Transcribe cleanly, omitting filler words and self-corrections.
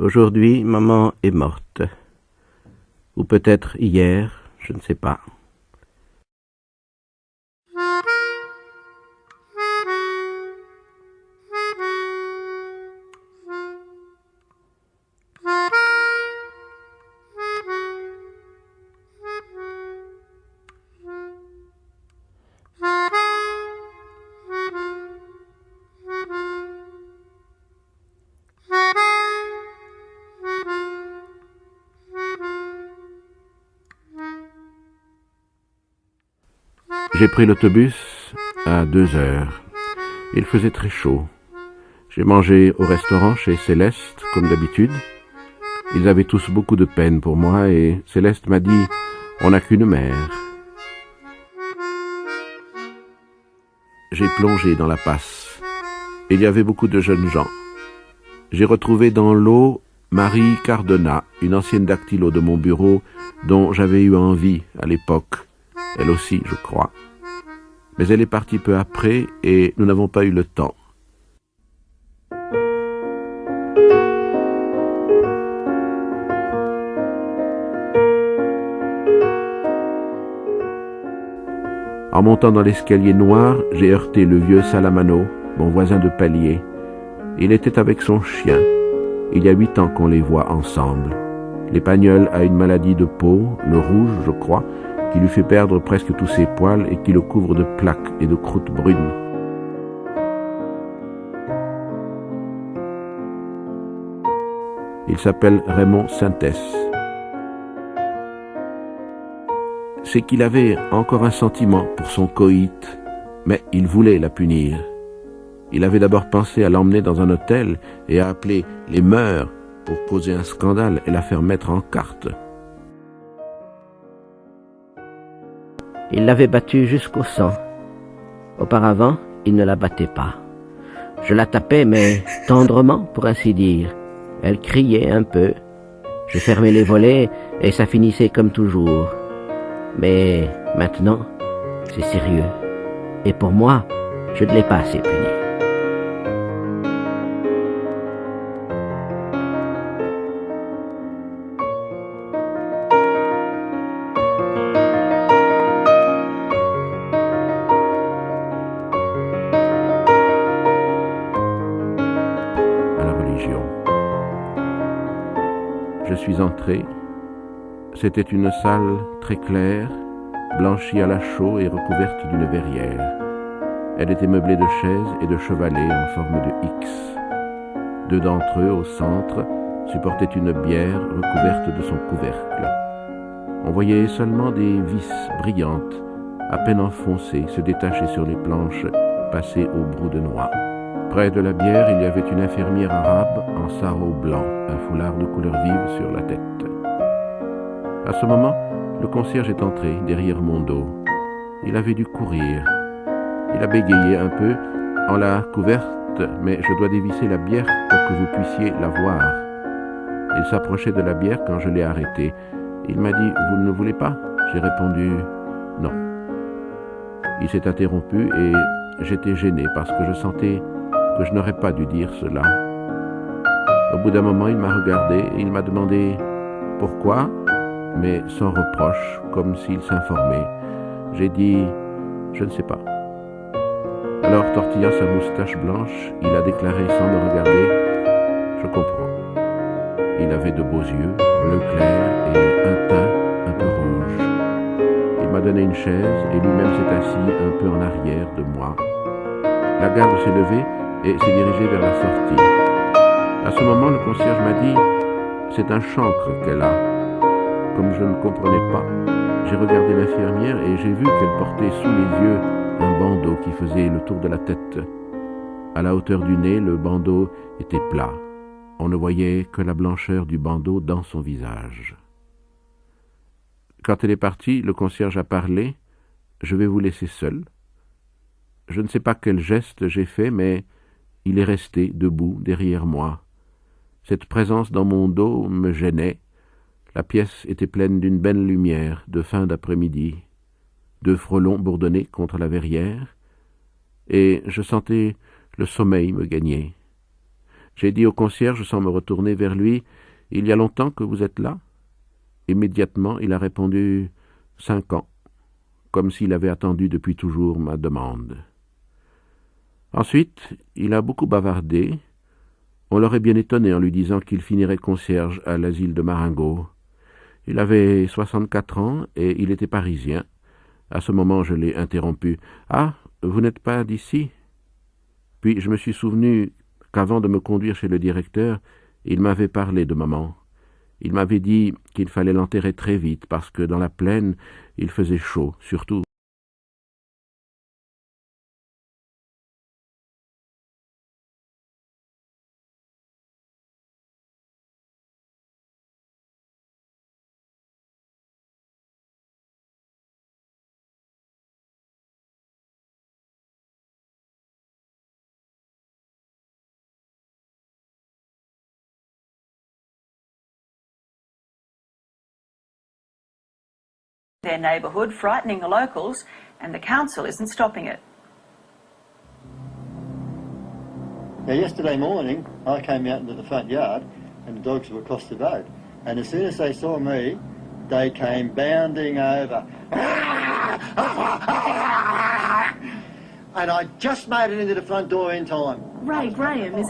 Aujourd'hui, maman est morte. Ou peut-être hier, je ne sais pas. J'ai pris l'autobus à 2h. Il faisait très chaud. J'ai mangé au restaurant chez Céleste, comme d'habitude. Ils avaient tous beaucoup de peine pour moi et Céleste m'a dit « On n'a qu'une mère ». J'ai plongé dans la Passe. Il y avait beaucoup de jeunes gens. J'ai retrouvé dans l'eau Marie Cardona, une ancienne dactylo de mon bureau dont j'avais eu envie à l'époque. Elle aussi, je crois. Mais elle est partie peu après et nous n'avons pas eu le temps. En montant dans l'escalier noir, j'ai heurté le vieux Salamano, mon voisin de palier. Il était avec son chien. Il y a 8 ans qu'on les voit ensemble. L'Épagnol a une maladie de peau, le rouge, je crois, qui lui fait perdre presque tous ses poils et qui le couvre de plaques et de croûtes brunes. Il s'appelle Raymond Sintès. C'est qu'il avait encore un sentiment pour son coït, mais il voulait la punir. Il avait d'abord pensé à l'emmener dans un hôtel et à appeler les mœurs pour causer un scandale et la faire mettre en carte. Il l'avait battue jusqu'au sang. Auparavant, il ne la battait pas. Je la tapais, mais tendrement, pour ainsi dire. Elle criait un peu. Je fermais les volets et ça finissait comme toujours. Mais maintenant, c'est sérieux. Et pour moi, je ne l'ai pas assez punie. Je suis entré. C'était une salle très claire, blanchie à la chaux et recouverte d'une verrière. Elle était meublée de chaises et de chevalets en forme de X. 2 d'entre eux, au centre, supportaient une bière recouverte de son couvercle. On voyait seulement des vis brillantes, à peine enfoncées, se détacher sur les planches passées au brou de noix. Près de la bière, il y avait une infirmière arabe en sarrau blanc, un foulard de couleur vive sur la tête. À ce moment, le concierge est entré derrière mon dos. Il avait dû courir. Il a bégayé un peu en la couverte, mais je dois dévisser la bière pour que vous puissiez la voir. Il s'approchait de la bière quand je l'ai arrêté. Il m'a dit « Vous ne voulez pas ?» J'ai répondu « Non ». Il s'est interrompu et j'étais gêné parce que je sentais que je n'aurais pas dû dire cela. Au bout d'un moment, il m'a regardé et il m'a demandé « Pourquoi ?» mais sans reproche, comme s'il s'informait. J'ai dit « Je ne sais pas ». Alors, tortillant sa moustache blanche, il a déclaré sans me regarder « Je comprends ». Il avait de beaux yeux, bleu clair et un teint un peu rouge. Il m'a donné une chaise et lui-même s'est assis un peu en arrière de moi. La garde s'est levée et s'est dirigée vers la sortie. À ce moment, le concierge m'a dit « C'est un chancre qu'elle a ». Comme je ne comprenais pas, j'ai regardé l'infirmière et j'ai vu qu'elle portait sous les yeux un bandeau qui faisait le tour de la tête. À la hauteur du nez, le bandeau était plat. On ne voyait que la blancheur du bandeau dans son visage. Quand elle est partie, le concierge a parlé. « Je vais vous laisser seul. » Je ne sais pas quel geste j'ai fait, mais il est resté debout derrière moi. Cette présence dans mon dos me gênait. La pièce était pleine d'une belle lumière de fin d'après-midi. 2 frelons bourdonnaient contre la verrière, et je sentais le sommeil me gagner. J'ai dit au concierge sans me retourner vers lui, « Il y a longtemps que vous êtes là ?» Immédiatement, il a répondu « 5 ans », comme s'il avait attendu depuis toujours ma demande. Ensuite, il a beaucoup bavardé. On l'aurait bien étonné en lui disant qu'il finirait concierge à l'asile de Marengo. Il avait 64 ans et il était parisien. À ce moment, je l'ai interrompu. « Ah, vous n'êtes pas d'ici ?» Puis je me suis souvenu qu'avant de me conduire chez le directeur, il m'avait parlé de maman. Il m'avait dit qu'il fallait l'enterrer très vite parce que dans la plaine, il faisait chaud, surtout. Their neighbourhood, frightening the locals, and the council isn't stopping it. Now, yesterday morning, I came out into the front yard and the dogs were across the road. And as soon as they saw me, they came bounding over. And I just made it into the front door in time. Ray Graham is